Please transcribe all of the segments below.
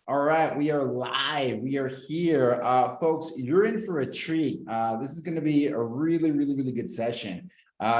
All right, we are live. We are here. Folks, you're in for a treat. This is going to be a really good session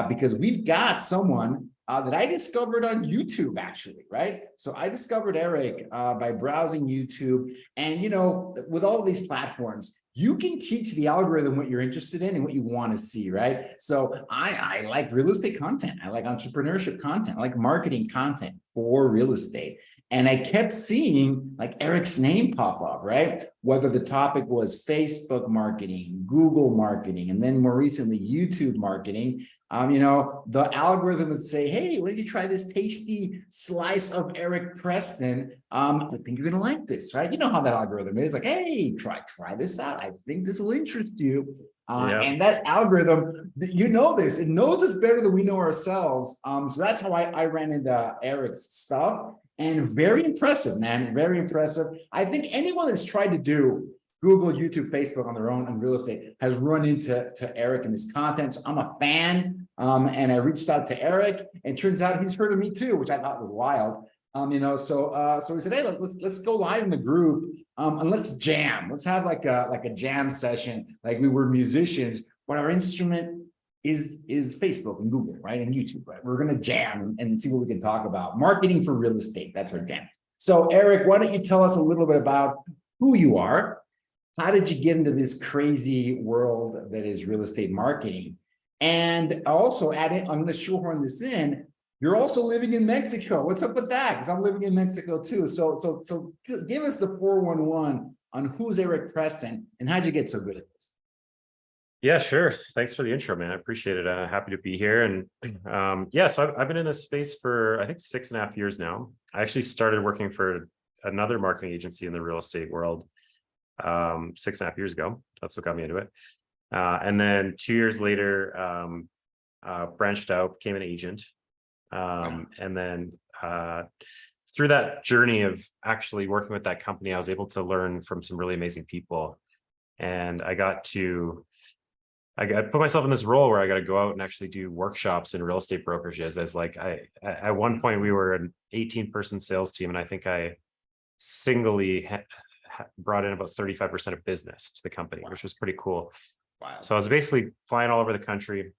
because we've got someone that I discovered on YouTube, actually, right? So I discovered Eric by browsing YouTube. And, you know, with all of these platforms, you can teach the algorithm what you're interested in and what you want to see, right? So I like real estate content. I like entrepreneurship content. I like marketing content for real estate. And I kept seeing like Eric's name pop up, right? Whether the topic was Facebook marketing, Google marketing, and then more recently, YouTube marketing. You know, the algorithm would say, hey, why don't you try this tasty slice of Eric Preston? I think you're gonna like this, right? You know how that algorithm is, like, hey, try this out. I think this will interest you. And that algorithm, you know this, it knows us better than we know ourselves. So that's how I ran into Eric's stuff. And very impressive, man, very impressive. I think anyone that's tried to do Google, YouTube, Facebook on their own in real estate has run into Eric and his content. So I'm a fan, and I reached out to Eric, and it turns out he's heard of me too, which I thought was wild. You know, so we said, hey, let's go live in the group, and let's jam. Let's have like a jam session, like we were musicians, but our instrument is Facebook and Google, right? And YouTube, right? We're gonna jam and see what we can talk about. Marketing for real estate, that's our jam. So Eric, why don't you tell us a little bit about who you are? How did you get into this crazy world that is real estate marketing? And also add in, I'm gonna shoehorn this in, you're also living in Mexico. What's up with that? Because I'm living in Mexico too. So give us the 411 on who's Eric Preston and how'd you get so good at this? Yeah, sure. Thanks for the intro, man. I appreciate it. Happy to be here. And yeah, so I've been in this space for, I think, 6.5 years now. I actually started working for another marketing agency in the real estate world 6.5 years ago. That's what got me into it. And then 2 years later, branched out, became an agent. And then through that journey of actually working with that company, I was able to learn from some really amazing people. And I put myself in this role where I got to go out and actually do workshops in real estate brokerages. As like at one point we were an 18-person sales team, and I think I singly brought in about 35% of business to the company, which was pretty cool. Wow. So I was basically flying all over the country,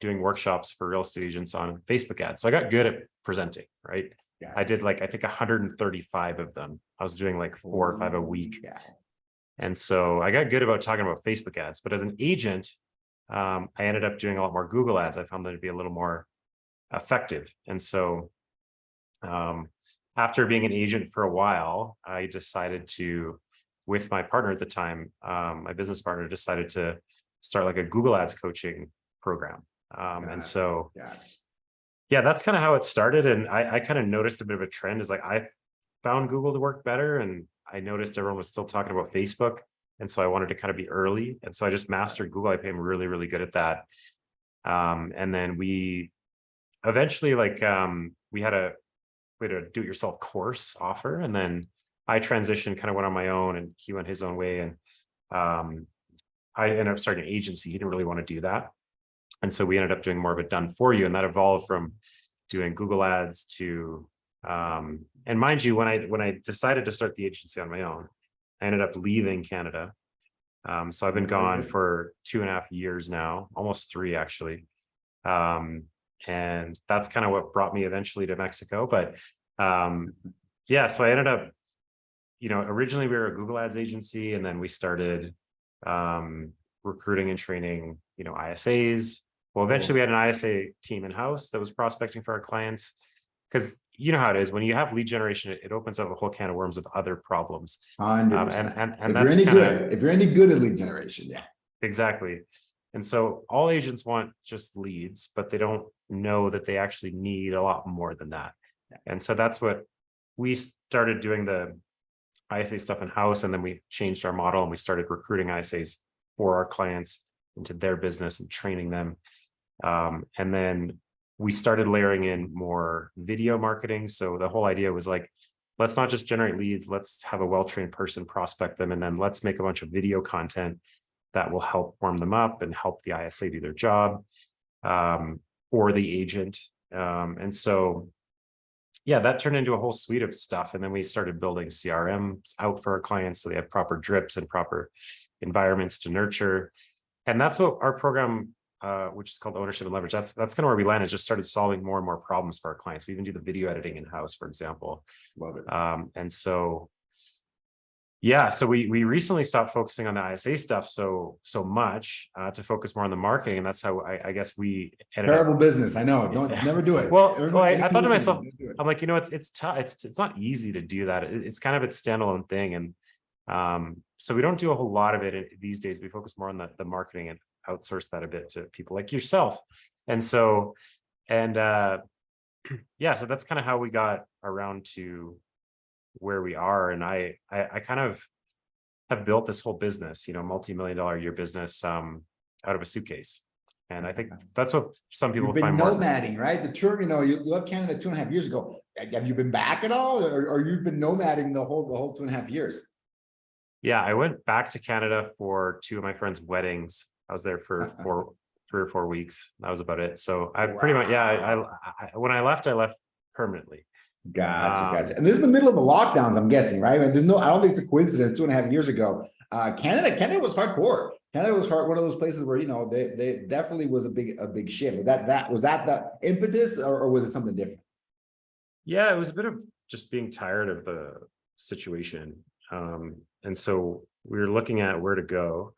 doing workshops for real estate agents on Facebook ads. So I got good at presenting, right? Yeah. I did like, I think 135 of them. I was doing like 4 or 5 a week. Yeah. And so I got good about talking about Facebook ads, but as an agent, I ended up doing a lot more Google ads. I found that to be a little more effective. And so after being an agent for a while, I decided to, with my partner at the time, my business partner, decided to start like a Google ads coaching program. And so, yeah, that's kind of how it started. And I kind of noticed a bit of a trend is like, I found Google to work better, and I noticed everyone was still talking about Facebook. And so I wanted to kind of be early. And so I just mastered Google. I became really good at that. And then we eventually we had a do-it-yourself course offer. And then I transitioned, kind of went on my own, and he went his own way. And I ended up starting an agency. He didn't really want to do that. And so we ended up doing more of it done for you. And that evolved from doing Google ads to, and mind you, when I decided to start the agency on my own, I ended up leaving Canada. So I've been gone for 2.5 years now, almost 3 actually. And that's kind of what brought me eventually to Mexico. But yeah, so I ended up, you know, originally we were a Google ads agency, and then we started recruiting and training, you know, ISAs. Well, eventually we had an ISA team in-house that was prospecting for our clients, because you know how it is when you have lead generation, it opens up a whole can of worms of other problems. 100%. And if you're any good at lead generation, yeah, exactly. And so all agents want just leads, but they don't know that they actually need a lot more than that. And so that's what we started doing, the ISA stuff in-house, and then we changed our model and we started recruiting ISAs for our clients into their business and training them. And then we started layering in more video marketing. So the whole idea was like, let's not just generate leads, let's have a well-trained person prospect them, and then let's make a bunch of video content that will help warm them up and help the ISA do their job, or the agent. And so, yeah, that turned into a whole suite of stuff. And then we started building CRMs out for our clients, so they have proper drips and proper environments to nurture. And that's what our program, which is called Ownership and Leverage, that's kind of where we landed, just started solving more and more problems for our clients. We even do the video editing in-house, for example. Love it. And so, yeah, so we recently stopped focusing on the ISA stuff so much to focus more on the marketing. And that's how I guess we ended Terrible up. business. I know. Don't never do it. Well, I Anyone thought to listening, myself, don't do it. I'm like, it's tough. It's not easy to do that. It's kind of its standalone thing. And so we don't do a whole lot of it these days. We focus more on the marketing and outsource that a bit to people like yourself. And so, yeah, so that's kind of how we got around to where we are. And I kind of have built this whole business, multi-million-dollar a year business out of a suitcase. And I think that's what some people You've been find more. nomading, right? The term, you left Canada 2.5 years ago. Have you been back at all, or you've been nomading the whole 2.5 years? Yeah, I went back to Canada for 2 of my friends' weddings. I was there for 3 or 4 weeks. That was about it. So I pretty much, yeah, I when I left permanently. Gotcha. And this is the middle of the lockdowns, I'm guessing, right? I don't think it's a coincidence. 2.5 years ago, Canada was hardcore. Canada was one of those places where they definitely was a big shift. Was that the impetus, or was it something different? Yeah, it was a bit of just being tired of the situation, and so we were looking at where to go.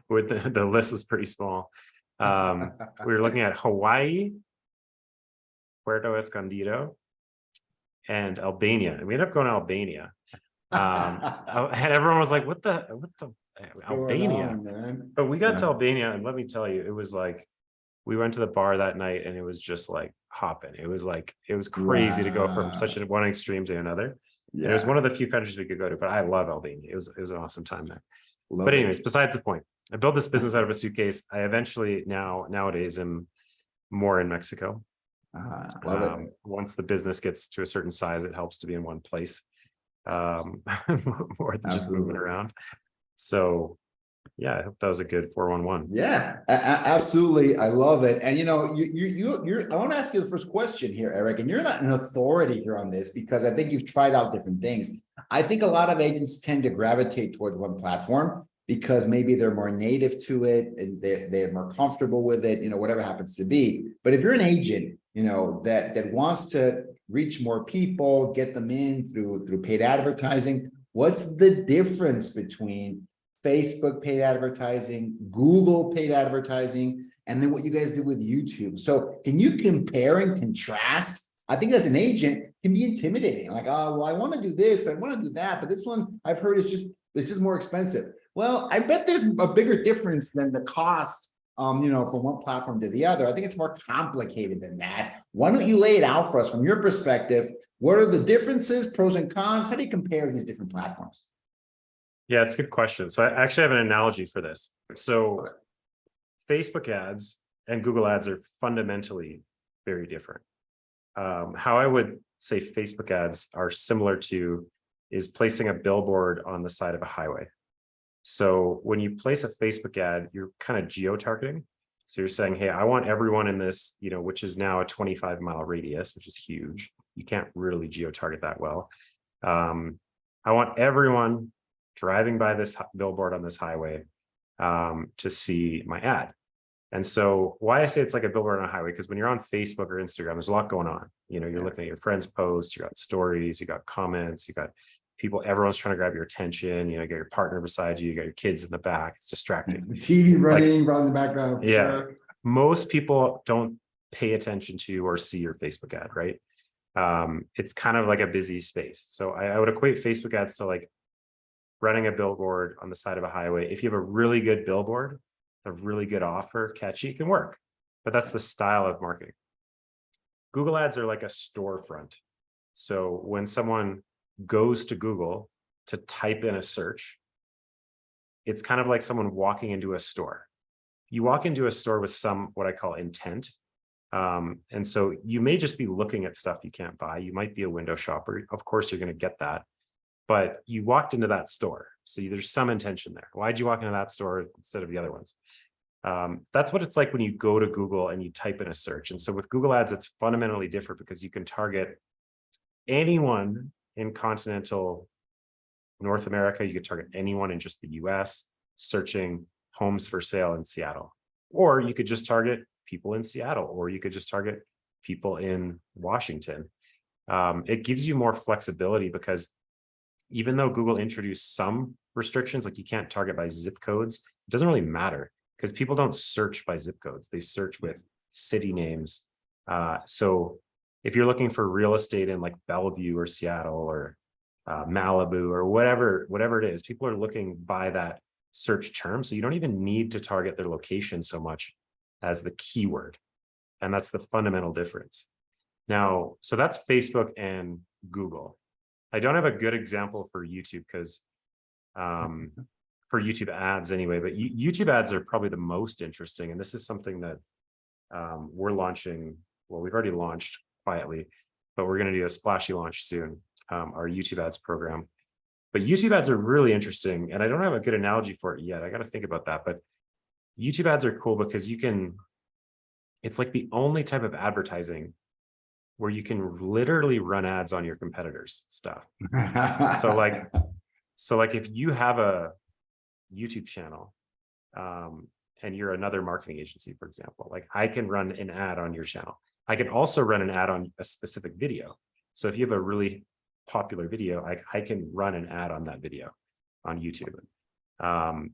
With the list was pretty small. We were looking at Hawaii, Puerto Escondido, and Albania, and we ended up going to Albania. And everyone was like, "What the Albania?" But we got to Albania, and let me tell you, it was like we went to the bar that night, and it was just like hopping. It was crazy to go from such one extreme to another. Yeah. It was one of the few countries we could go to, but I love Albania. It was an awesome time there. But anyways, besides the point, I built this business out of a suitcase. I eventually nowadays am more in Mexico. Love it. Once the business gets to a certain size, it helps to be in one place, more than just moving around. So yeah, I hope that was a good 411. Yeah, absolutely. I love it. And I want to ask you the first question here, Eric, and you're not an authority here on this because I think you've tried out different things. I think a lot of agents tend to gravitate towards one platform because maybe they're more native to it and they're more comfortable with it, whatever happens to be. But if you're an agent, that wants to reach more people, get them in through paid advertising, what's the difference between Facebook paid advertising, Google paid advertising, and then what you guys do with YouTube? So can you compare and contrast? I think as an agent can be intimidating. Like, oh, well, I want to do this, but I want to do that. But this one I've heard is just more expensive. Well, I bet there's a bigger difference than the cost, from one platform to the other. I think it's more complicated than that. Why don't you lay it out for us from your perspective? What are the differences, pros and cons? How do you compare these different platforms? Yeah, it's a good question. So I actually have an analogy for this. So Facebook ads and Google ads are fundamentally very different. How I would say Facebook ads are similar to is placing a billboard on the side of a highway. So when you place a Facebook ad, you're kind of geo-targeting. So you're saying, hey, I want everyone in this, which is now a 25-mile radius, which is huge. You can't really geo-target that well. I want everyone driving by this billboard on this highway to see my ad. And so why I say it's like a billboard on a highway, because when you're on Facebook or Instagram, there's a lot going on. You're looking at your friends' posts, you got stories, you got comments, you got people, everyone's trying to grab your attention, you got your partner beside you, you got your kids in the back, it's distracting. TV running around the background. Yeah. Sure. Most people don't pay attention to or see your Facebook ad, right? It's kind of like a busy space. So I would equate Facebook ads to like running a billboard on the side of a highway. If you have a really good billboard, a really good offer, catchy, it can work. But that's the style of marketing. Google ads are like a storefront. So when someone goes to Google to type in a search, it's kind of like someone walking into a store. You walk into a store with some, what I call intent. And so you may just be looking at stuff you can't buy. You might be a window shopper. Of course, you're going to get that. But you walked into that store. So there's some intention there. Why'd you walk into that store instead of the other ones? That's what it's like when you go to Google and you type in a search. And so with Google ads, it's fundamentally different because you can target anyone in continental North America. You could target anyone in just the US searching homes for sale in Seattle. Or you could just target people in Seattle, or you could just target people in Washington. It gives you more flexibility because even though Google introduced some restrictions, like you can't target by zip codes, it doesn't really matter because people don't search by zip codes. They search with city names. So if you're looking for real estate in like Bellevue or Seattle or Malibu or whatever it is, people are looking by that search term. So you don't even need to target their location so much as the keyword. And that's the fundamental difference. Now, so that's Facebook and Google. I don't have a good example for YouTube because for YouTube ads anyway, but YouTube ads are probably the most interesting. And this is something that we're launching. Well, we've already launched quietly, but we're going to do a splashy launch soon, our YouTube ads program. But YouTube ads are really interesting. And I don't have a good analogy for it yet. I got to think about that. But YouTube ads are cool because it's like the only type of advertising where you can literally run ads on your competitors' stuff. So like if you have a YouTube channel and you're another marketing agency, for example, like I can run an ad on your channel. I can also run an ad on a specific video. So if you have a really popular video, I can run an ad on that video on YouTube,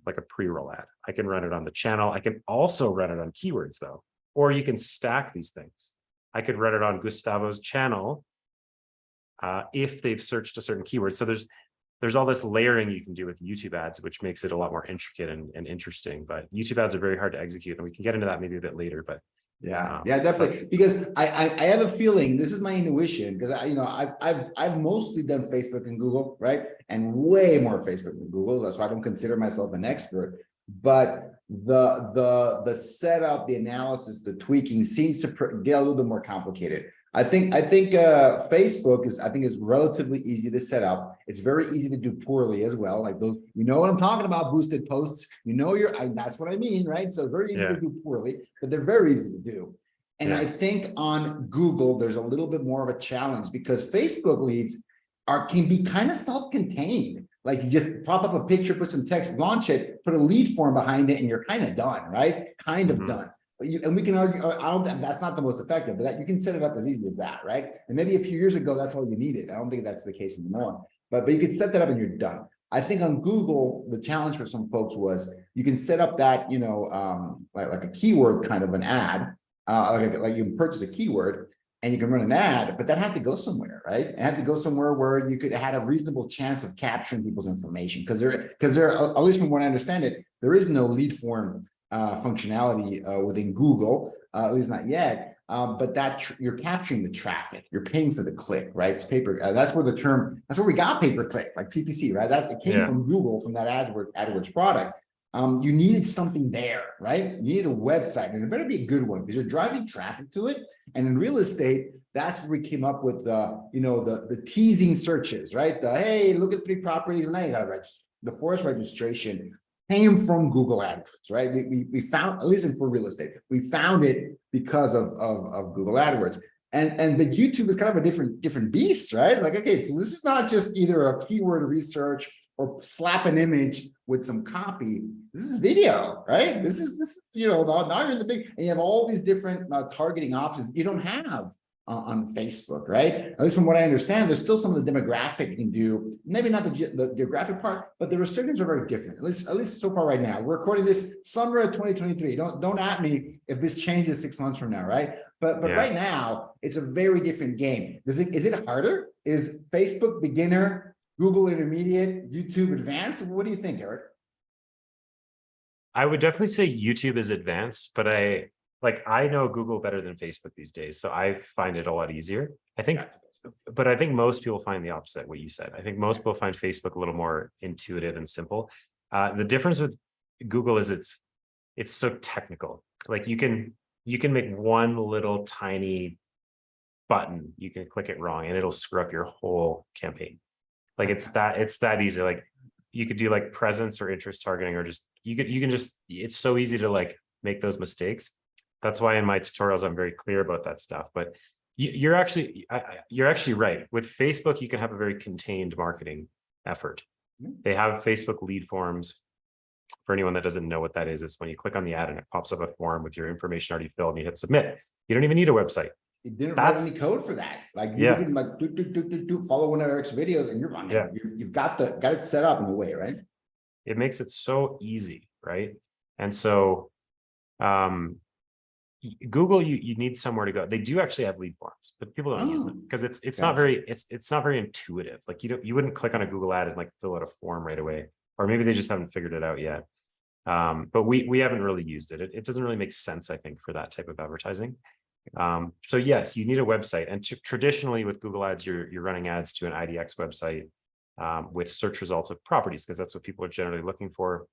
like a pre-roll ad. I can run it on the channel. I can also run it on keywords though, or you can stack these things. I could run it on Gustavo's channel if they've searched a certain keyword. So there's all this layering you can do with YouTube ads, which makes it a lot more intricate and interesting. But YouTube ads are very hard to execute, and we can get into that maybe a bit later. But yeah, definitely. Because I have a feeling, this is my intuition, because I've mostly done Facebook and Google, right? And way more Facebook than Google. That's why I don't consider myself an expert. But the setup, the analysis, the tweaking seems to get a little bit more complicated. I think Facebook is relatively easy to set up. It's very easy to do poorly as well. Like those, you know what I'm talking about, boosted posts. You know, that's what I mean, right? So very easy to do poorly, but they're very easy to do. And I think on Google, there's a little bit more of a challenge because Facebook leads can be kind of self-contained. Like you just pop up a picture, put some text, launch it, put a lead form behind it, and you're kind of done, right? Kind of done. And we can argue, that's not the most effective, but you can set it up as easy as that, right? And maybe a few years ago, that's all you needed. I don't think that's the case anymore, but you can set that up and you're done. I think on Google, the challenge for some folks was you can set up that, like a keyword kind of an ad, like you can purchase a keyword and you can run an ad, but that had to go somewhere, right? It had to go somewhere where you had a reasonable chance of capturing people's information because there, at least from what I understand it, there is no lead form functionality within Google, at least not yet. But that you're capturing the traffic, you're paying for the click, right? It's pay-per. That's where we got pay-per-click, like PPC, right? It came from Google, from that AdWords product. You needed something there, right? You needed a website, and it better be a good one because you're driving traffic to it. And in real estate, that's where we came up with the teasing searches, right? Hey, look at 3 properties, and now you got to register. The forced registration came from Google AdWords, right? We found, at least for real estate, we found it because of Google AdWords. And the YouTube is kind of a different beast, right? Like, okay, so this is not just either a keyword research or slap an image with some copy. This is video, right? This is now you're in the big, and you have all these different targeting options you don't have on Facebook, right? At least from what I understand, there's still some of the demographic you can do, maybe not the geographic part, but the restrictions are very different, at least so far right now. We're recording this summer of 2023. Don't at me if this changes 6 months from now, right? But right now, it's a very different game. Is it harder? Is Facebook beginner, Google intermediate, YouTube advanced? What do you think, Eric? I would definitely say YouTube is advanced, but I know Google better than Facebook these days, so I find it a lot easier. I think most people find the opposite, what you said. I think most people find Facebook a little more intuitive and simple. The difference with Google is it's so technical. Like you can make one little tiny button, you can click it wrong and it'll screw up your whole campaign. Like it's that easy. Like you could do like presence or interest targeting, or just you can just, it's so easy to like make those mistakes. That's why in my tutorials, I'm very clear about that stuff. But You're actually right. With Facebook, you can have a very contained marketing effort. They have Facebook lead forms. For anyone that doesn't know what that is, it's when you click on the ad and it pops up a form with your information already filled and you hit submit. You don't even need a website. You didn't write any code for that. Like you can like follow one of Eric's videos and you're on it. You've got it set up in a way, right? It makes it so easy, right? And so Google, you need somewhere to go. They do actually have lead forms, but people don't use them because it's not very intuitive. Like you wouldn't click on a Google ad and like fill out a form right away, or maybe they just haven't figured it out yet. But we haven't really used it. It doesn't really make sense, I think, for that type of advertising. So yes, you need a website, and traditionally with Google Ads, you're running ads to an IDX website with search results of properties because that's what people are generally looking for.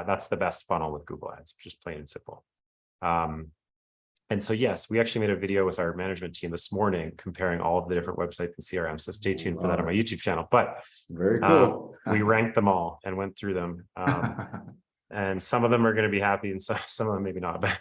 That's the best funnel with Google Ads, just plain and simple. And so, yes, we actually made a video with our management team this morning comparing all of the different websites and CRM. So stay tuned for that on my YouTube channel. But very cool. We ranked them all and went through them. And some of them are going to be happy and some of them maybe not. But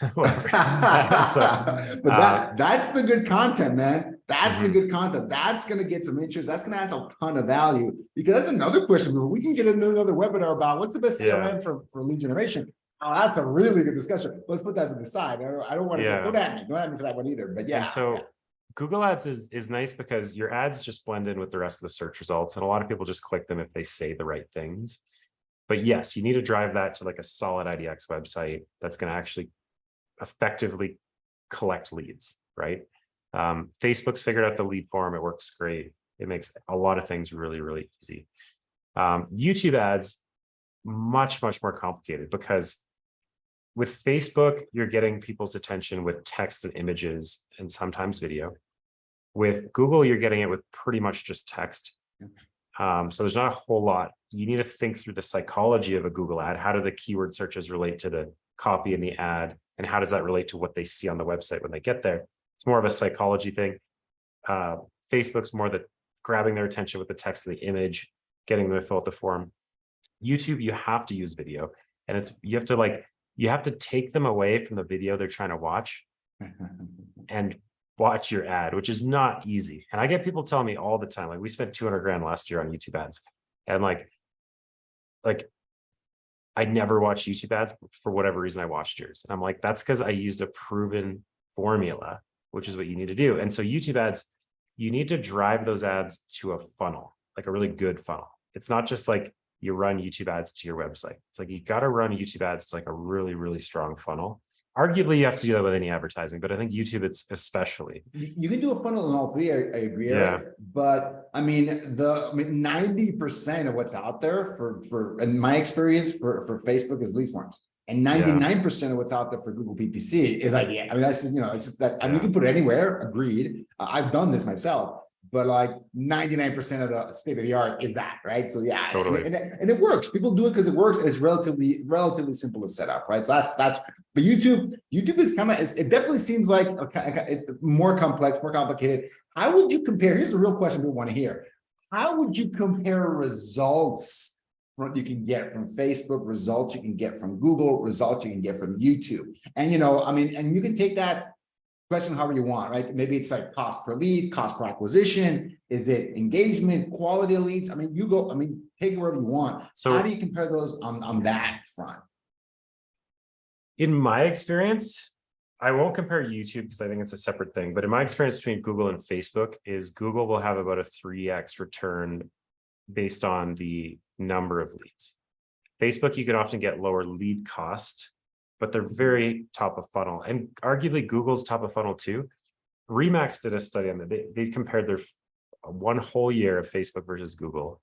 that's the good content, man. That's the good content. That's going to get some interest. That's going to add a ton of value, because that's another question. We can get into another webinar about what's the best CRM for lead generation. Oh, that's a really good discussion. Let's put that to the side. I don't want to don't at me for that one either. But yeah. And so Google Ads is nice because your ads just blend in with the rest of the search results, and a lot of people just click them if they say the right things. But yes, you need to drive that to like a solid IDX website that's going to actually effectively collect leads, right? Facebook's figured out the lead form. It works great. It makes a lot of things really, really easy. YouTube ads, much more complicated, because with Facebook, you're getting people's attention with text and images and sometimes video. With Google, you're getting it with pretty much just text. So there's not a whole lot. You need to think through the psychology of a Google ad. How do the keyword searches relate to the copy in the ad? And how does that relate to what they see on the website when they get there? It's more of a psychology thing. Facebook's more the grabbing their attention with the text of the image, getting them to fill out the form. YouTube, you have to use video. And you have to take them away from the video they're trying to watch and watch your ad, which is not easy. And I get people telling me all the time, like, we spent 200 grand last year on YouTube ads. And like I never watched YouTube ads for whatever reason. I watched yours. And I'm like, that's because I used a proven formula, which is what you need to do. And so YouTube ads, you need to drive those ads to a funnel, like a really good funnel. It's not just like you run YouTube ads to your website. It's like you got to run YouTube ads to like a really, really strong funnel. Arguably, you have to do that with any advertising, but I think YouTube, it's especially. You can do a funnel in all three. I agree. Yeah. Right? But I mean, 90% of what's out there for in my experience for Facebook is lead forms, and 99% of what's out there for Google PPC is idea. I mean, that's just, it's just that. I mean, you can put it anywhere. Agreed. I've done this myself. But like 99% of the state of the art is that, right? So yeah, totally. and it works. People do it because it works, and it's relatively simple to set up, right? So that's. But YouTube is kind of. It definitely seems like more complex, more complicated. How would you compare? Here's the real question we want to hear. How would you compare results from you can get from Facebook, results you can get from Google, results you can get from YouTube? And and you can take that question however you want, right? Maybe it's like cost per lead, cost per acquisition. Is it engagement, quality of leads? I mean, take it wherever you want. So how do you compare those on that front? In my experience, I won't compare YouTube because I think it's a separate thing, but in my experience between Google and Facebook is Google will have about a 3x return based on the number of leads. Facebook, you can often get lower lead cost, but they're very top of funnel, and arguably Google's top of funnel too. Remax did a study on that. They compared their one whole year of Facebook versus Google.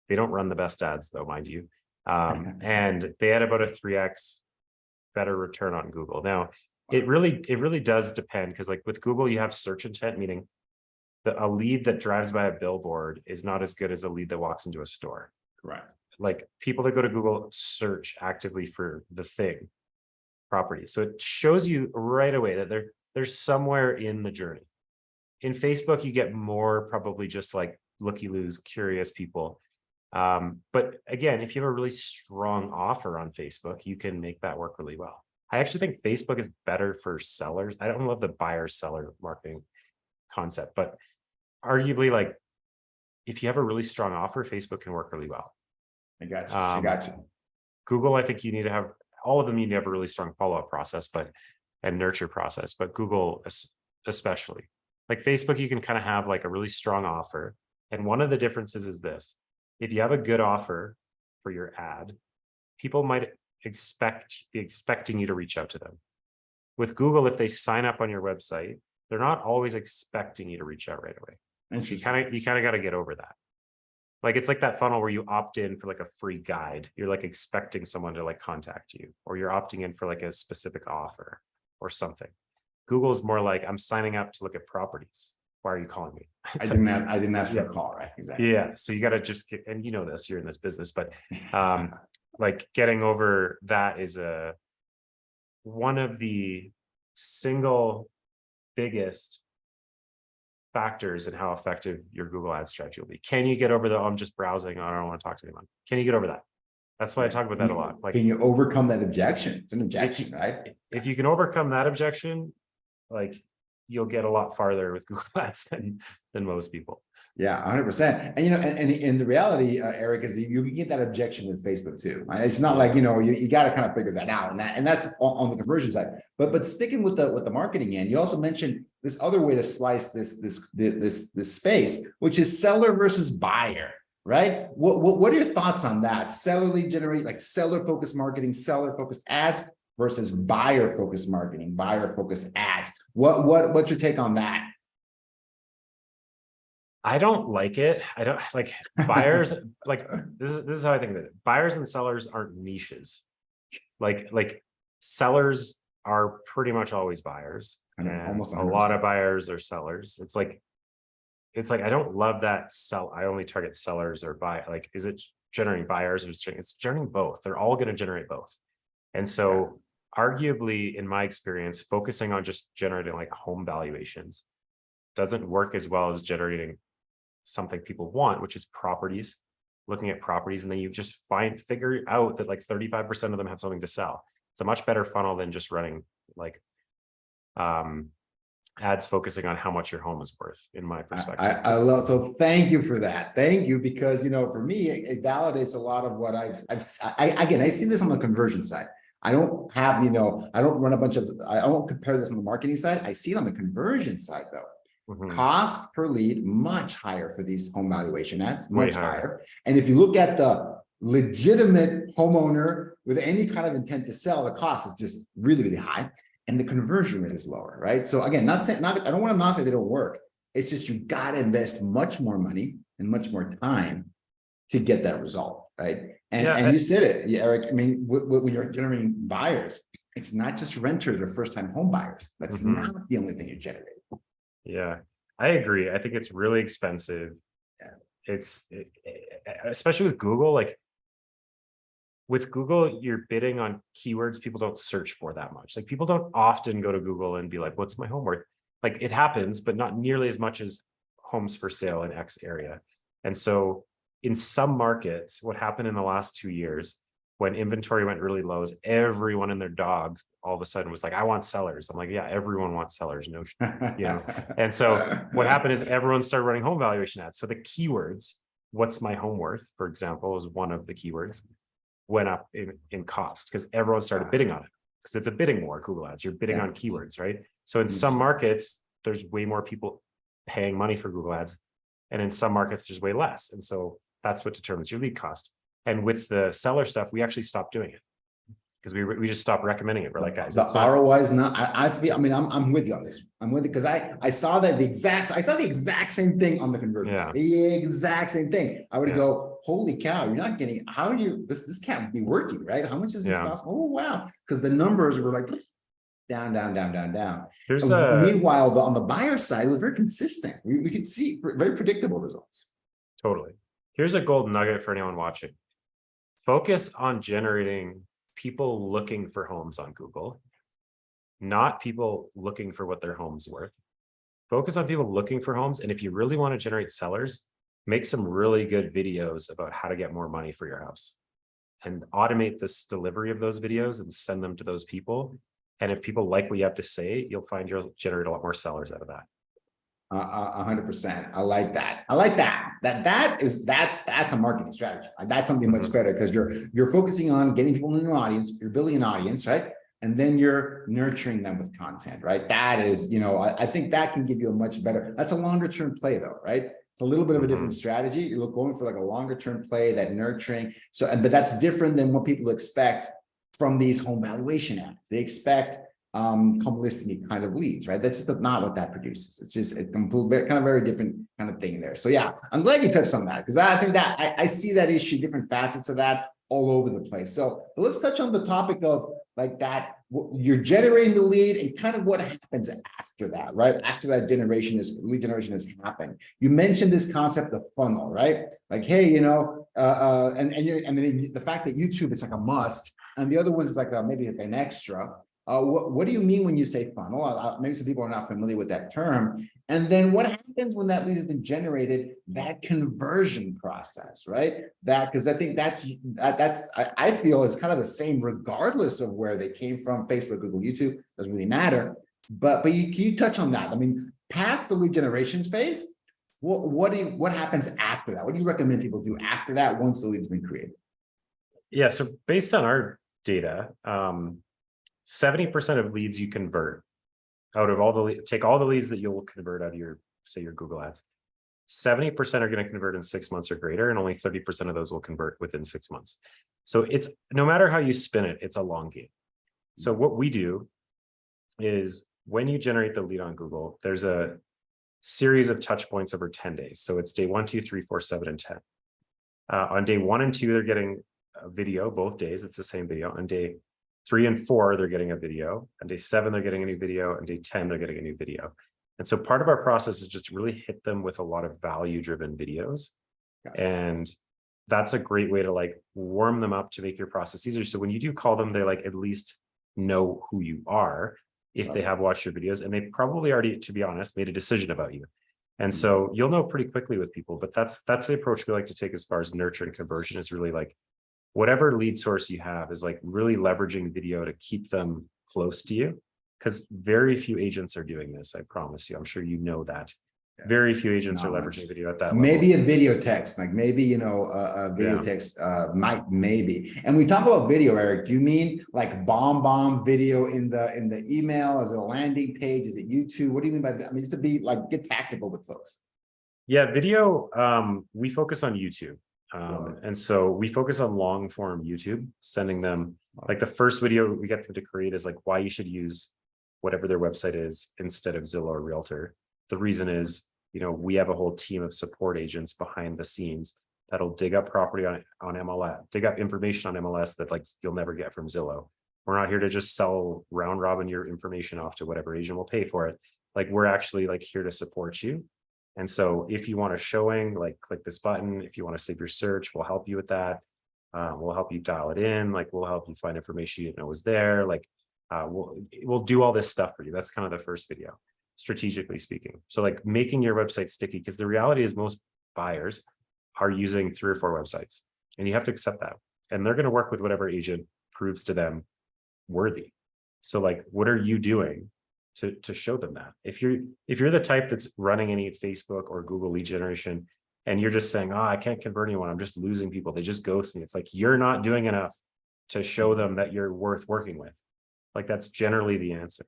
They don't run the best ads though, mind you. And they had about a 3x better return on Google. Now, it really does depend, because like with Google, you have search intent, meaning a lead that drives by a billboard is not as good as a lead that walks into a store. Correct. Like people that go to Google search actively for the thing. Property. So it shows you right away that they're somewhere in the journey. In Facebook, you get more probably just like looky-loos, curious people. But again, if you have a really strong offer on Facebook, you can make that work really well. I actually think Facebook is better for sellers. I don't love the buyer-seller marketing. concept, but arguably, like, if you have a really strong offer, Facebook can work really well. I got you. I got you. Google, I think you need to have, all of them need to have a really strong follow-up process, and nurture process, but Google especially. Like Facebook, you can kind of have like a really strong offer. And one of the differences is this: if you have a good offer for your ad, people might be expecting you to reach out to them. With Google, if they sign up on your website, they're not always expecting you to reach out right away. And so you kind of got to get over that. Like, it's like that funnel where you opt in for like a free guide. You're like expecting someone to like contact you, or you're opting in for like a specific offer or something. Google is more like, I'm signing up to look at properties. Why are you calling me? I didn't ask for a call, right? Exactly. Yeah. So you got to just get, and you know this, you're in this business, but like getting over that is one of the single biggest factors in how effective your Google ad strategy will be. Can you get over the, oh, I'm just browsing, I don't want to talk to anyone? Can you get over that? That's why I talk about that a lot. Like, can you overcome that objection? It's an objection, right? If you can overcome that objection, like, you'll get a lot farther with Google Ads than most people. Yeah, 100%. And and the reality, Eric, is that you can get that objection with Facebook too. Right? It's not like you got to kind of figure that out, and that's on the conversion side. But sticking with the marketing end, you also mentioned this other way to slice this space, which is seller versus buyer. Right? What are your thoughts on that? Seller lead generate, like seller focused marketing, seller focused ads versus buyer focused marketing, buyer focused ads. What's your take on that? I don't like it. I don't like buyers. Like, this is how I think of it. Buyers and sellers aren't niches. Like sellers are pretty much always buyers, and almost a lot of buyers are sellers. It's like I don't love that I only target sellers or buy. Like, is it generating buyers or it's generating both? They're all going to generate both. And so arguably, in my experience, focusing on just generating like home valuations doesn't work as well as generating something people want, which is properties, looking at properties. And then you just figure out that like 35% of them have something to sell. It's a much better funnel than just running like ads focusing on how much your home is worth, in my perspective. I love, so thank you for that. Thank you, because for me, it validates a lot of what I see this on the conversion side. I don't have, I don't run I don't compare this on the marketing side. I see it on the conversion side though. Cost per lead, much higher for these home valuation ads, much higher. And if you look at the legitimate homeowner with any kind of intent to sell, the cost is just really, really high. And the conversion rate is lower, right? So again, I don't want to knock that they don't work. It's just, you got to invest much more money and much more time to get that result, right? And you said it, Eric. I mean, when you're generating buyers, it's not just renters or first-time home buyers. That's not the only thing you're generating. Yeah, I agree. I think it's really expensive. Yeah. Especially with Google, like with Google, you're bidding on keywords people don't search for that much. Like, people don't often go to Google and be like, what's my home worth? Like, it happens, but not nearly as much as homes for sale in X area. And so in some markets, what happened in the last 2 years, when inventory went really low, is everyone and their dogs all of a sudden was like, I want sellers. I'm like, yeah, everyone wants sellers. No, And so what happened is everyone started running home valuation ads. So the keywords, what's my home worth, for example, is one of the keywords, went up in cost because everyone started bidding on it, because it's a bidding war. Google ads, you're bidding on keywords, right? So in some markets, there's way more people paying money for Google ads. And in some markets, there's way less. And so that's what determines your lead cost. And with the seller stuff, we actually stopped doing it because we just stopped recommending it. We're like, guys, the ROI is not. I feel. I mean, I'm with you on this. I'm with it because I saw that I saw the exact same thing on the conversion. Yeah. The exact same thing. I would go, holy cow, you're not getting. How are you? This can't be working, right? How much does this cost? Oh wow, because the numbers were like down. Meanwhile, on the buyer side, it was very consistent. We could see very predictable results. Totally. Here's a gold nugget for anyone watching. Focus on generating people looking for homes on Google, not people looking for what their home's worth. Focus on people looking for homes. And if you really want to generate sellers, make some really good videos about how to get more money for your house and automate this delivery of those videos and send them to those people. And if people like what you have to say, you'll find you'll generate a lot more sellers out of that. 100%. I like that. I like that. That's a marketing strategy. Like, that's something much better because you're focusing on getting people in an audience. You're building an audience, right? And then you're nurturing them with content, right? That is, I think that can give you a much better. That's a longer term play, though, right? It's a little bit of a different strategy. You're going for like a longer term play, that nurturing. So, but that's different than what people expect from these home valuation ads. They expect come listing kind of leads, right? That's just not what that produces. It's just a complete, kind of very different kind of thing there. So yeah, I'm glad you touched on that because I think that I see that issue, different facets of that all over the place. So but let's touch on the topic of like that, you're generating the lead and kind of what happens after that, right? After that lead generation has happened. You mentioned this concept of funnel, right? Like, hey, and then the fact that YouTube is like a must, and the other ones is like maybe an extra. What do you mean when you say funnel? Maybe some people are not familiar with that term. And then what happens when that lead has been generated, that conversion process, right? Because I think I feel is kind of the same regardless of where they came from, Facebook, Google, YouTube, doesn't really matter. But can you touch on that? I mean, past the lead generation phase, what happens after that? What do you recommend people do after that once the lead's been created? Yeah, so based on our data, 70% of leads you convert out of take all the leads that you'll convert out of your Google ads. 70% are going to convert in 6 months or greater, and only 30% of those will convert within 6 months. So it's, no matter how you spin it, it's a long game. So what we do is when you generate the lead on Google, there's a series of touch points over 10 days. So it's day 1, 2, 3, 4, 7, and 10. On day 1 and 2, they're getting a video both days. It's the same video. On day 3 and 4, they're getting a video. On day 7, they're getting a new video. And day 10, they're getting a new video. And so part of our process is just to really hit them with a lot of value-driven videos. And that's a great way to like warm them up to make your process easier. So when you do call them, they like at least know who you are if they have watched your videos, and they probably already, to be honest, made a decision about you. And so you'll know pretty quickly with people, but that's the approach we like to take as far as nurture and conversion, is really like whatever lead source you have is like really leveraging video to keep them close to you, because very few agents are doing this. I promise you. I'm sure you know that. Very few agents are leveraging video at that level. Maybe a video text, like maybe, a video text maybe. And we talk about video, Eric, do you mean like bomb video in the email? Is it a landing page? Is it YouTube? What do you mean by that? I mean, just to be like, get tactical with folks. Yeah, video, we focus on YouTube. And so we focus on long form YouTube, sending them like the first video we get them to create is like why you should use whatever their website is instead of Zillow or Realtor. The reason is, we have a whole team of support agents behind the scenes that'll dig up property on MLS, dig up information on MLS that like you'll never get from Zillow. We're not here to just sell round robin your information off to whatever agent will pay for it. Like we're actually like here to support you. And so if you want a showing, like click this button. If you want to save your search, we'll help you with that. We'll help you dial it in. Like we'll help you find information you didn't know was there. Like we'll do all this stuff for you. That's kind of the first video, strategically speaking. So like making your website sticky, because the reality is most buyers are using 3 or 4 websites, and you have to accept that. And they're going to work with whatever agent proves to them worthy. So like, what are you doing to show them that? If you're the type that's running any Facebook or Google lead generation and you're just saying, I can't convert anyone, I'm just losing people, they just ghost me, it's like you're not doing enough to show them that you're worth working with. Like that's generally the answer.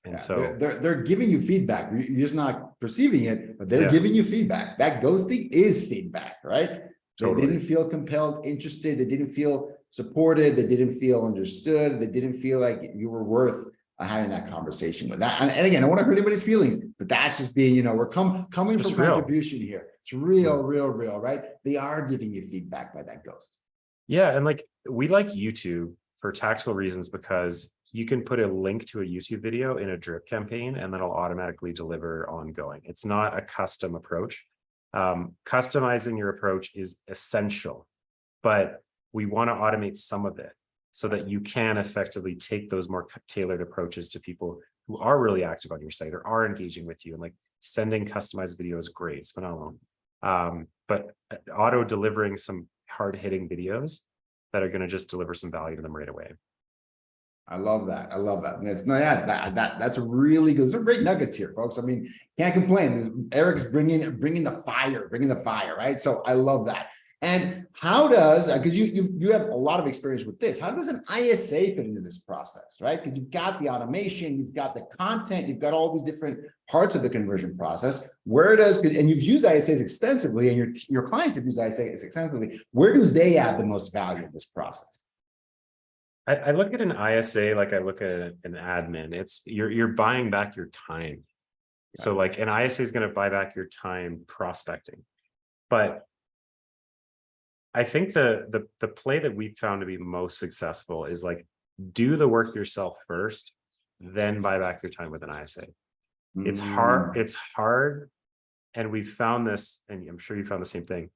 And so they're giving you feedback. You're just not perceiving it, but they're giving you feedback. That ghosting is feedback, right? Totally. They didn't feel compelled, interested, they didn't feel supported, they didn't feel understood, they didn't feel like you were worth having that conversation with that. And again, I want to hurt anybody's feelings, but that's just being, we're coming from contribution here. It's real, right? They are giving you feedback by that ghost. Yeah. And like, we like YouTube for tactical reasons, because you can put a link to a YouTube video in a drip campaign and that'll automatically deliver ongoing. It's not a custom approach. Customizing your approach is essential, but we want to automate some of it so that you can effectively take those more tailored approaches to people who are really active on your site or are engaging with you. And like sending customized videos is great, it's phenomenal. But auto delivering some hard hitting videos that are going to just deliver some value to them right away. I love that. I love that. And it's no, yeah, that's a really good. Those are great nuggets here, folks. I mean, can't complain. Eric's bringing the fire, right? So I love that. And how does, because you have a lot of experience with this, how does an ISA fit into this process, right? Because you've got the automation, you've got the content, you've got all these different parts of the conversion process. Where does, and you've used ISAs extensively, and your clients have used ISAs extensively. Where do they add the most value in this process? I look at an ISA like I look at an admin. It's you're buying back your time. So like an ISA is going to buy back your time prospecting. But I think the play that we've found to be most successful is like do the work yourself first, then buy back your time with an ISA. It's hard. And we've found this, and I'm sure you found the same thing.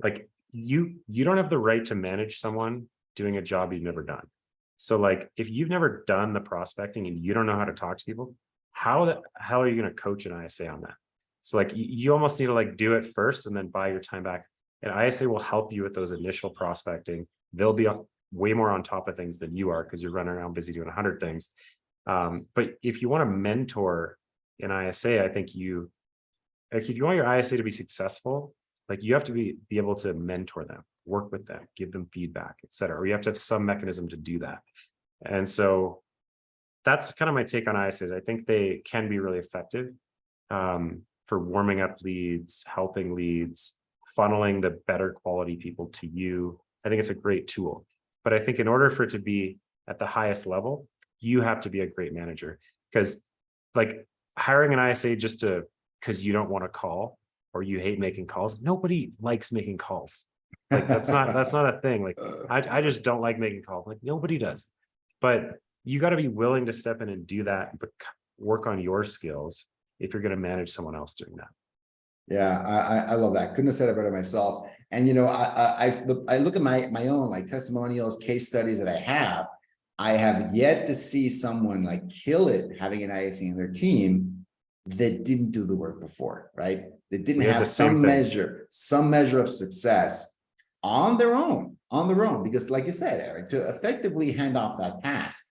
Like you don't have the right to manage someone doing a job you've never done. So like if you've never done the prospecting and you don't know how to talk to people, how are you going to coach an ISA on that? So like you almost need to like do it first and then buy your time back. And ISA will help you with those initial prospecting. They'll be way more on top of things than you are because you're running around busy doing 100 things. But if you want to mentor an ISA, I think if you want your ISA to be successful, like you have to be able to mentor them, work with them, give them feedback, et cetera. Or you have to have some mechanism to do that. And so that's kind of my take on ISAs. I think they can be really effective for warming up leads, helping leads, funneling the better quality people to you. I think it's a great tool. But I think in order for it to be at the highest level, you have to be a great manager. Because like hiring an ISA just because you don't want to call or you hate making calls, nobody likes making calls. Like that's not a thing. Like I just don't like making calls. Like nobody does. But you got to be willing to step in and do that, but work on your skills if you're going to manage someone else doing that. Yeah, I love that. Couldn't have said it better myself. And I look at my own like testimonials, case studies that I have yet to see someone like kill it having an ISA in their team that didn't do the work before, right? That didn't have some measure of success on their own, because like you said, Eric, to effectively hand off that task,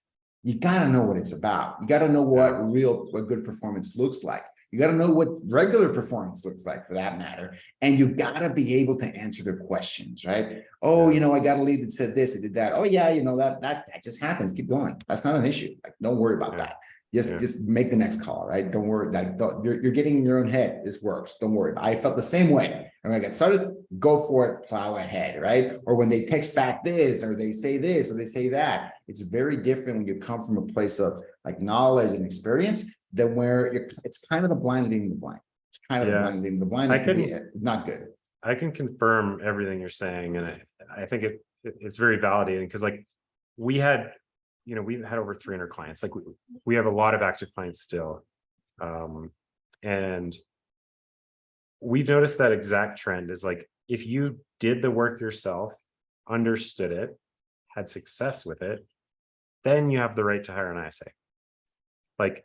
you got to know what it's about. You got to know what good performance looks like. You got to know what regular performance looks like for that matter. And you got to be able to answer their questions, right? Oh, I got a lead that said this, I did that. Oh yeah, that just happens. Keep going. That's not an issue. Like, don't worry about that. Just make the next call, right? Don't worry. You're getting in your own head. This works. Don't worry. I felt the same way. And when I got started, go for it, plow ahead, right? Or when they text back this, or they say this, or they say that, it's very different when you come from a place of like knowledge and experience than where it's kind of the blind leading the blind. It's kind of the blind leading the blind. Not good. I can confirm everything you're saying. And I think it's very validating because like we've had over 300 clients. Like we have a lot of active clients still. And we've noticed that exact trend is like, if you did the work yourself, understood it, had success with it, then you have the right to hire an ISA. Like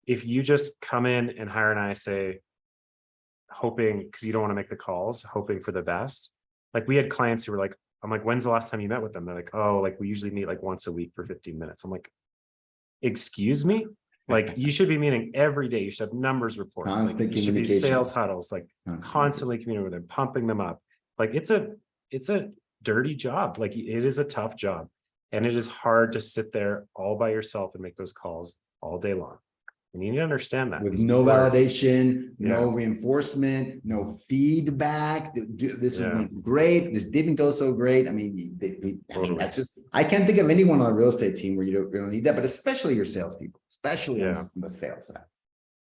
if you just come in and hire an ISA hoping, because you don't want to make the calls, hoping for the best. Like we had clients who were like, I'm like, when's the last time you met with them? They're like, oh, like we usually meet like once a week for 15 minutes. I'm like, excuse me? Like you should be meeting every day. You should have numbers reports. Like you should be sales huddles, like constantly communicating with them, pumping them up. Like it's a dirty job. Like it is a tough job. And it is hard to sit there all by yourself and make those calls all day long. And you need to understand that. With no validation, no reinforcement, no feedback. This went great. This didn't go so great. I mean, that's just, I can't think of anyone on the real estate team where you don't need that, but especially your salespeople, especially on the sales side.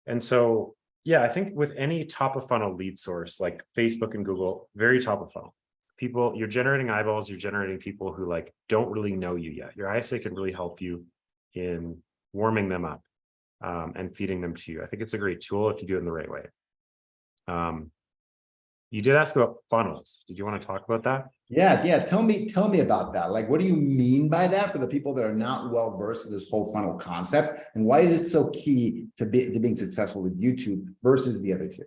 And so, I think with any top of funnel lead source, like Facebook and Google, very top of funnel. People, you're generating eyeballs, you're generating people who like don't really know you yet. Your ISA can really help you in warming them up. And feeding them to you. I think it's a great tool if you do it in the right way. You did ask about funnels. Did you want to talk about that? Yeah. Tell me about that. Like, what do you mean by that for the people that are not well versed in this whole funnel concept? And why is it so key to being successful with YouTube versus the other two?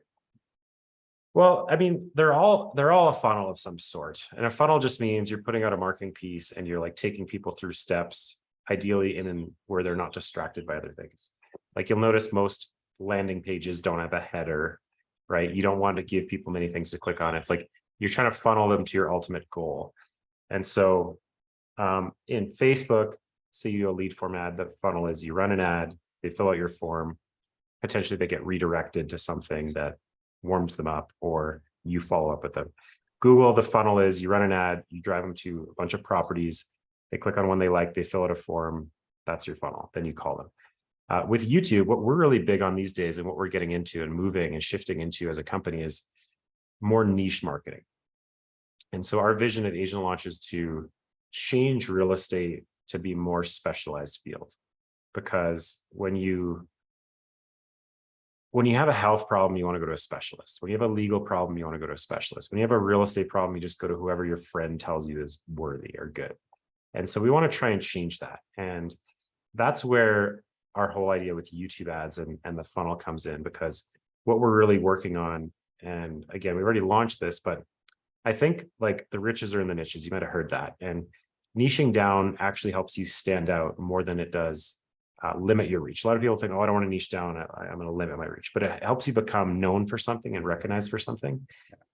Well, I mean, they're all a funnel of some sort. And a funnel just means you're putting out a marketing piece and you're like taking people through steps ideally in where they're not distracted by other things. Like you'll notice most landing pages don't have a header, right? You don't want to give people many things to click on. It's like you're trying to funnel them to your ultimate goal. And so in Facebook, say you do a lead form ad, the funnel is you run an ad, they fill out your form, potentially they get redirected to something that warms them up, or you follow up with them. Google, the funnel is you run an ad, you drive them to a bunch of properties, they click on one they like, they fill out a form, that's your funnel, then you call them. With YouTube, what we're really big on these days and what we're getting into and moving and shifting into as a company is more niche marketing. And so our vision at Agent Launch is to change real estate to be more specialized field. Because when you have a health problem, you want to go to a specialist. When you have a legal problem, you want to go to a specialist. When you have a real estate problem, you just go to whoever your friend tells you is worthy or good. And so we want to try and change that. And that's where our whole idea with YouTube ads and the funnel comes in, because what we're really working on, and again, we've already launched this, but I think like the riches are in the niches. You might have heard that. And niching down actually helps you stand out more than it does limit your reach. A lot of people think, oh, I don't want to niche down. I'm going to limit my reach, but it helps you become known for something and recognized for something.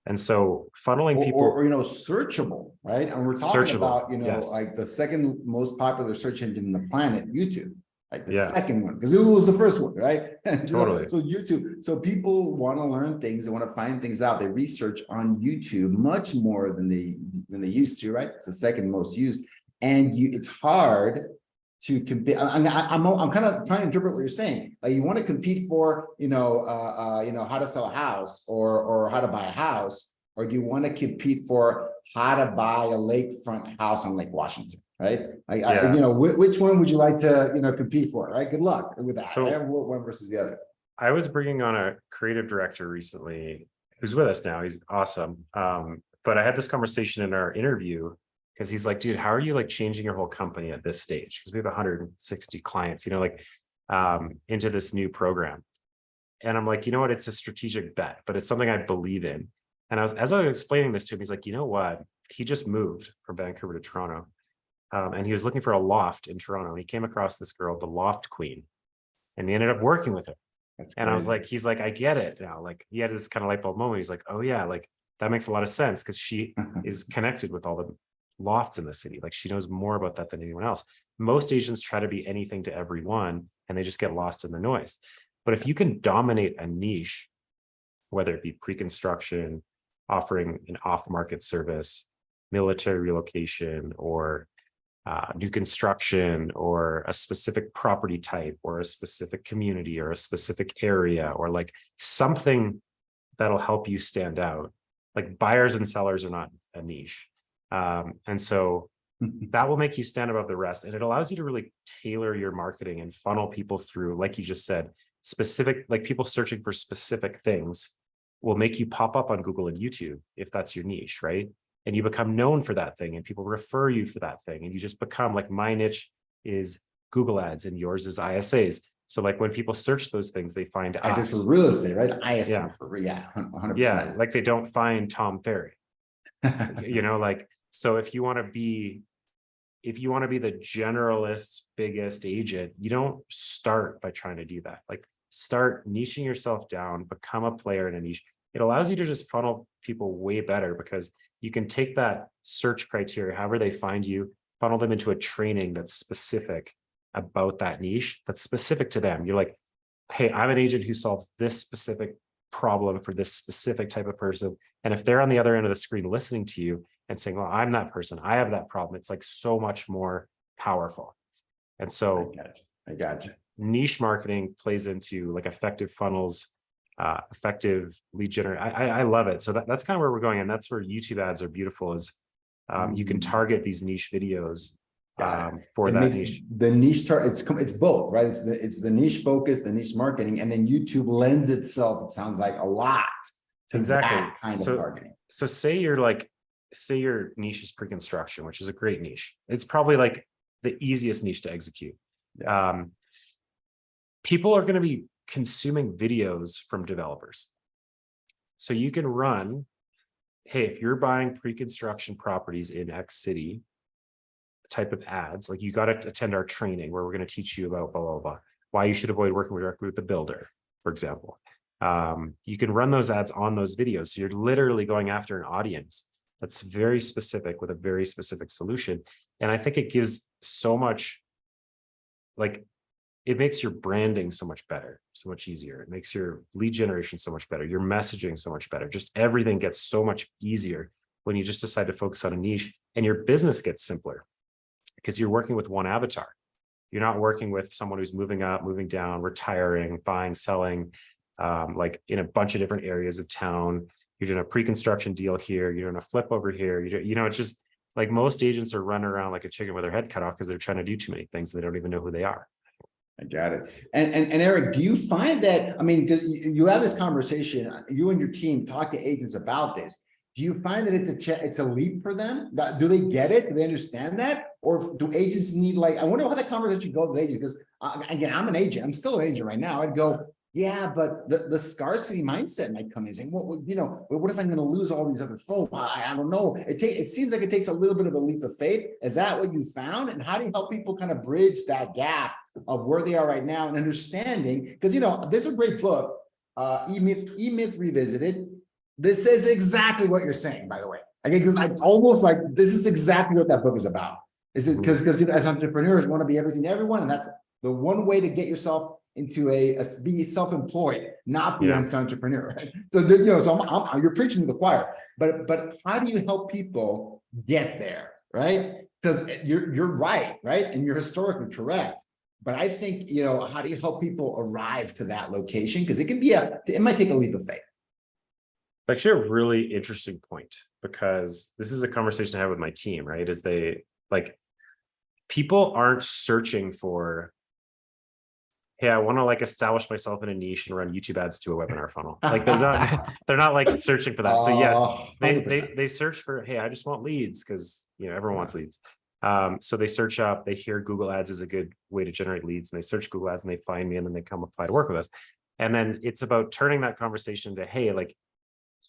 And so funneling people, or searchable, right? And we're talking searchable, about, yes. like the second most popular search engine on the planet, YouTube. Like the Yeah. second one, because Google was the first one, right? Totally. So YouTube, so people want to learn things, they want to find things out. They research on YouTube much more than they used to, right? It's the second most used, and it's hard to compete. I'm kind of trying to interpret what you're saying. Like you want to compete for, how to sell a house or how to buy a house, or do you want to compete for how to buy a lakefront house on Lake Washington? Right? Which one would you like to, compete for? Right? Good luck with that. So one versus the other. I was bringing on a creative director recently who's with us now. He's awesome. But I had this conversation in our interview because he's like, dude, how are you like changing your whole company at this stage? Because we have 160 clients, into this new program. And I'm like, you know what? It's a strategic bet, but it's something I believe in. And as I was explaining this to him, he's like, you know what? He just moved from Vancouver to Toronto. And he was looking for a loft in Toronto. And he came across this girl, the Loft Queen, and he ended up working with her. And I was like, he's like, I get it now. Like he had this kind of light bulb moment. He's like, oh yeah, like that makes a lot of sense because she is connected with all the lofts in the city. Like she knows more about that than anyone else. Most agents try to be anything to everyone and they just get lost in the noise. But if you can dominate a niche, whether it be pre-construction, offering an off-market service, military relocation, or new construction, or a specific property type, or a specific community, or a specific area, or like something that'll help you stand out. Like buyers and sellers are not a niche. And so that will make you stand above the rest. And it allows you to really tailor your marketing and funnel people through, like you just said, specific, like people searching for specific things will make you pop up on Google and YouTube if that's your niche, right? And you become known for that thing and people refer you for that thing. And you just become like, my niche is Google ads and yours is ISAs. So like when people search those things, they find ISAs for real estate, right? ISA for 100%. Yeah, like they don't find Tom Ferry. So if you want to be the generalist biggest agent, you don't start by trying to do that. Like start niching yourself down, become a player in a niche. It allows you to just funnel people way better because you can take that search criteria, however they find you, funnel them into a training that's specific about that niche, that's specific to them. You're like, hey, I'm an agent who solves this specific problem for this specific type of person. And if they're on the other end of the screen listening to you and saying, well, I'm that person, I have that problem, it's like so much more powerful. And so I got you. Niche marketing plays into like effective funnels, effective lead generation. I love it. So that's kind of where we're going. And that's where YouTube ads are beautiful is you can target these niche videos for that niche. The niche it's both, right? It's the niche focus, the niche marketing, and then YouTube lends itself, it sounds like, a lot to that kind of targeting. So say your niche is pre-construction, which is a great niche. It's probably like the easiest niche to execute. Yeah. People are going to be consuming videos from developers. So you can run, hey, if you're buying pre-construction properties in X city, type of ads, like you got to attend our training where we're going to teach you about blah, blah, blah, why you should avoid working directly with the builder, for example. You can run those ads on those videos. So you're literally going after an audience that's very specific with a very specific solution. And I think it gives so much, like, it makes your branding so much better, so much easier. It makes your lead generation so much better, your messaging so much better. Just everything gets so much easier when you just decide to focus on a niche, and your business gets simpler because you're working with one avatar. You're not working with someone who's moving up, moving down, retiring, buying, selling, like in a bunch of different areas of town. You're doing a pre-construction deal here. You're doing a flip over here. It's just like most agents are running around like a chicken with their head cut off because they're trying to do too many things. They don't even know who they are. I got it. And Eric, do you find that, I mean, because you have this conversation, you and your team talk to agents about this. Do you find that it's a leap for them? Do they get it? Do they understand that? Or do agents need, like, I wonder how that conversation goes with agents, because again, I'm an agent. I'm still an agent right now. I'd go, yeah, but the scarcity mindset might come in saying, what if I'm going to lose all these other folks? I don't know. It seems like it takes a little bit of a leap of faith. Is that what you found? And how do you help people kind of bridge that gap of where they are right now and understanding? Because, this is a great book, E-Myth Revisited. This is exactly what you're saying, by the way. Again, because I'm almost like, this is exactly what that book is about. Is it because as entrepreneurs, want to be everything to everyone, and that's the one way to get yourself into be self-employed, not be an entrepreneur, right? So so you're preaching to the choir, but how do you help people get there, right? Because you're right, and you're historically correct. But I think, how do you help people arrive to that location? Because it might take a leap of faith. It's actually a really interesting point, because this is a conversation I have with my team, right? Is people aren't searching for, hey, I want to like establish myself in a niche and run YouTube ads to a webinar funnel. Like they're not like searching for that. So yes, they search for, hey, I just want leads, because everyone wants leads. So they search up, they hear Google ads is a good way to generate leads, and they search Google ads and they find me, and then they come apply to work with us. And then it's about turning that conversation to, hey, like,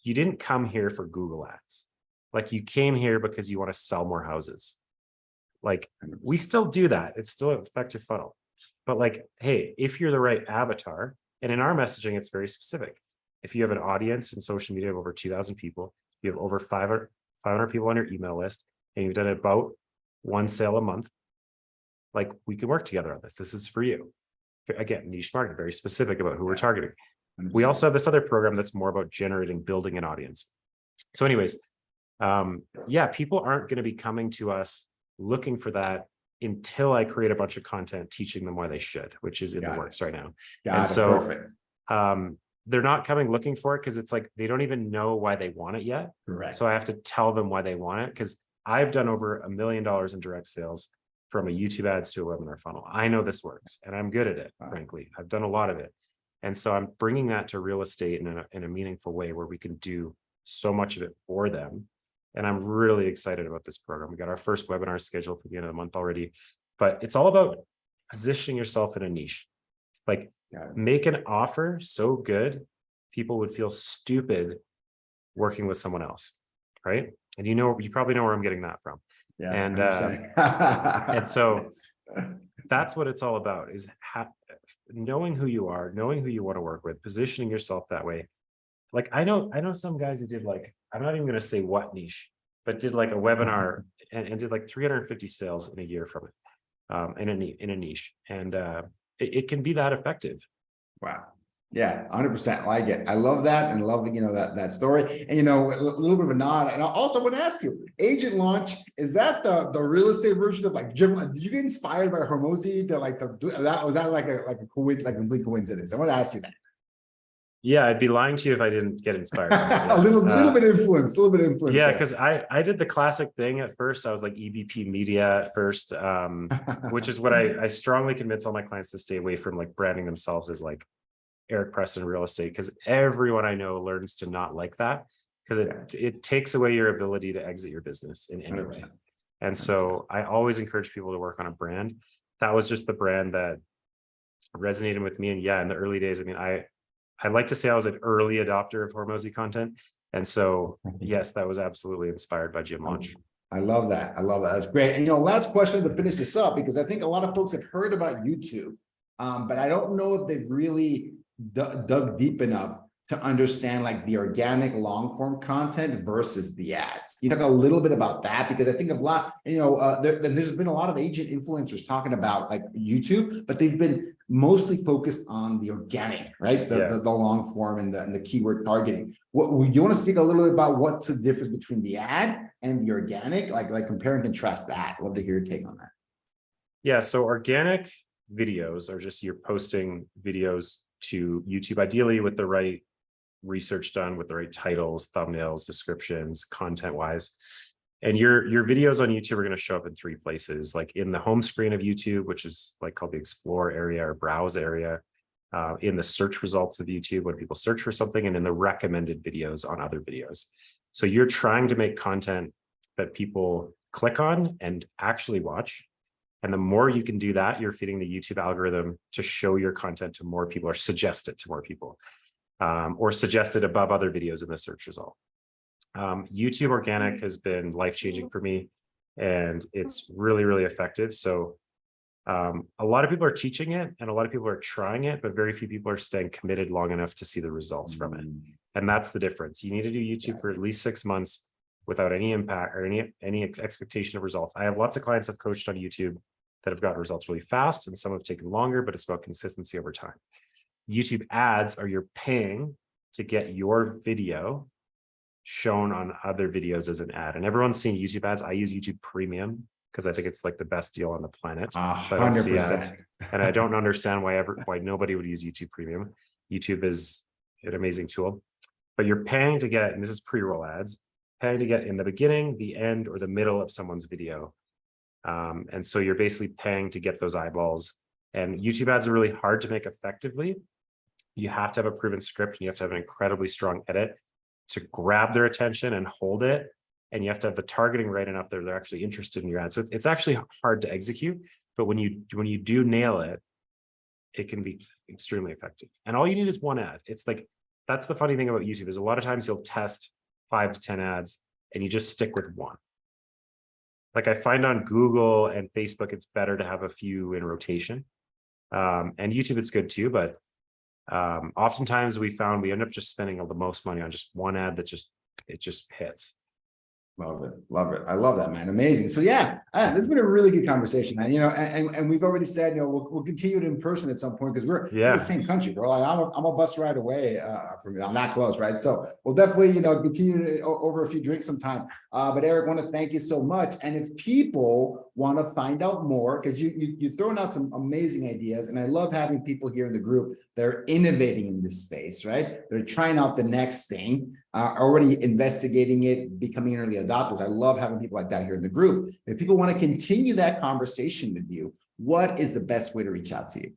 you didn't come here for Google ads. Like, you came here because you want to sell more houses. Like, 100%. We still do that. It's still an effective funnel. But like, hey, if you're the right avatar, and in our messaging, it's very specific. If you have an audience in social media of over 2,000 people, you have over 500 people on your email list, and you've done about one sale a month, like, we can work together on this. This is for you. Again, niche market, very specific about who we're targeting. 100%. We also have this other program that's more about building an audience. So anyways, people aren't going to be coming to us looking for that until I create a bunch of content teaching them why they should, which is in the works right now. And so they're not coming looking for it because it's like they don't even know why they want it yet. Correct. So I have to tell them why they want it, because I've done over $1 million in direct sales from a YouTube ads to a webinar funnel. I know this works, and I'm good at it, frankly. I've done a lot of it. And so I'm bringing that to real estate in a meaningful way where we can do so much of it for them. And I'm really excited about this program. We got our first webinar scheduled for the end of the month already, but it's all about positioning yourself in a niche. Like, make an offer so good, people would feel stupid working with someone else, right? And you probably know where I'm getting that from. Yeah, and so that's what it's all about, is knowing who you are, knowing who you want to work with, positioning yourself that way. Like, I know some guys who did, like, I'm not even going to say what niche, but did like a webinar and did like 350 sales in a year from it, in a niche. And it can be that effective. Wow. Yeah, 100%. I like it. I love that, and love that story. And a little bit of a nod. And I also want to ask you, Agent Launch, is that the real estate version of like Jim? Did you get inspired by Hormozi to like was that like a complete coincidence? I want to ask you that. Yeah, I'd be lying to you if I didn't get inspired. a little bit influenced, Yeah, because I did the classic thing at first. I was like EVP media at first, which is what I strongly convince all my clients to stay away from, like branding themselves as like Eric Preston real estate, because everyone I know learns to not like that, because it takes away your ability to exit your business in any way. And so I always encourage people to work on a brand. That was just the brand that resonated with me. And yeah, in the early days, I mean, I'd like to say I was an early adopter of Hormozi content. And so, yes, that was absolutely inspired by Gym Launch. I love that. I love that. That's great. And last question to finish this up, because I think a lot of folks have heard about YouTube, but I don't know if they've really dug deep enough to understand like the organic long form content versus the ads. You talk a little bit about that, because I think a lot, there's been a lot of agent influencers talking about like YouTube, but they've been mostly focused on the organic, right? The long form and the keyword targeting. What you want to speak a little bit about what's the difference between the ad and the organic, like compare and contrast that. I'd love to hear your take on that. Yeah, so organic videos are just you're posting videos to YouTube, ideally with the right research done, with the right titles, thumbnails, descriptions, content wise. And your videos on YouTube are going to show up in three places, like in the home screen of YouTube, which is like called the explore area or browse area, in the search results of YouTube when people search for something, and in the recommended videos on other videos. So you're trying to make content that people click on and actually watch. And the more you can do that, you're feeding the YouTube algorithm to show your content to more people, or suggest it to more people, or suggest it above other videos in the search result. YouTube organic has been life-changing for me, and it's really, really effective. So a lot of people are teaching it and a lot of people are trying it, but very few people are staying committed long enough to see the results from it. And that's the difference. You need to do YouTube for at least 6 months without any impact or any expectation of results. I have lots of clients I've coached on YouTube that have gotten results really fast, and some have taken longer, but it's about consistency over time. YouTube ads are you're paying to get your video shown on other videos as an ad. And everyone's seen YouTube ads. I use YouTube Premium because I think it's like the best deal on the planet. So I don't see ads. And I don't understand why nobody would use YouTube Premium. YouTube is an amazing tool, but you're paying to get, and this is pre-roll ads, paying to get in the beginning, the end, or the middle of someone's video. And so you're basically paying to get those eyeballs. And YouTube ads are really hard to make effectively. You have to have a proven script, and you have to have an incredibly strong edit to grab their attention and hold it. And you have to have the targeting right enough that they're actually interested in your ad. So it's actually hard to execute, but when you do nail it, it can be extremely effective. And all you need is one ad. It's like, that's the funny thing about YouTube, is a lot of times you'll test 5 to 10 ads and you just stick with one. Like I find on Google and Facebook, it's better to have a few in rotation. And YouTube, it's good too, but oftentimes we found we end up just spending all the most money on just one ad that just hits. Love it. Love it. I love that, man. Amazing. So yeah, this has been a really good conversation, man. And we've already said, we'll continue it in person at some point, because we're in the same country, bro. Like I'm a bus ride away from you. I'm not close, right? So we'll definitely, continue over a few drinks sometime. But Eric, want to thank you so much. And if people want to find out more, because you're throwing out some amazing ideas, and I love having people here in the group that are innovating in this space, right? They're trying out the next thing, already investigating it, becoming early adopters. I love having people like that here in the group. If people want to continue that conversation with you, what is the best way to reach out to you?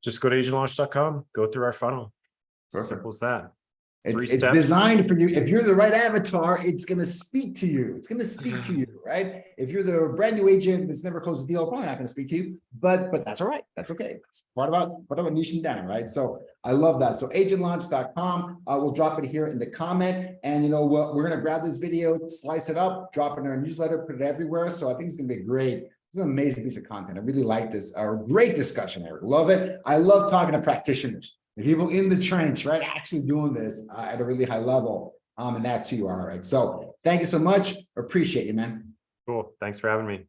Just go to agentlaunch.com, go through our funnel. Perfect. Simple as that. It's designed for you. If you're the right avatar, it's going to speak to you. It's going to speak to you, right? If you're the brand new agent that's never closed a deal, probably not going to speak to you, but that's all right. That's okay. It's part about niching down, right? So I love that. So agentlaunch.com, we'll drop it here in the comment, and we're going to grab this video, slice it up, drop it in our newsletter, put it everywhere. So I think it's going to be great. It's an amazing piece of content. I really like this. A great discussion, Eric. Love it. I love talking to practitioners. The people in the trench, right? Actually doing this at a really high level. And that's who you are, right? So thank you so much. Appreciate you, man. Cool. Thanks for having me.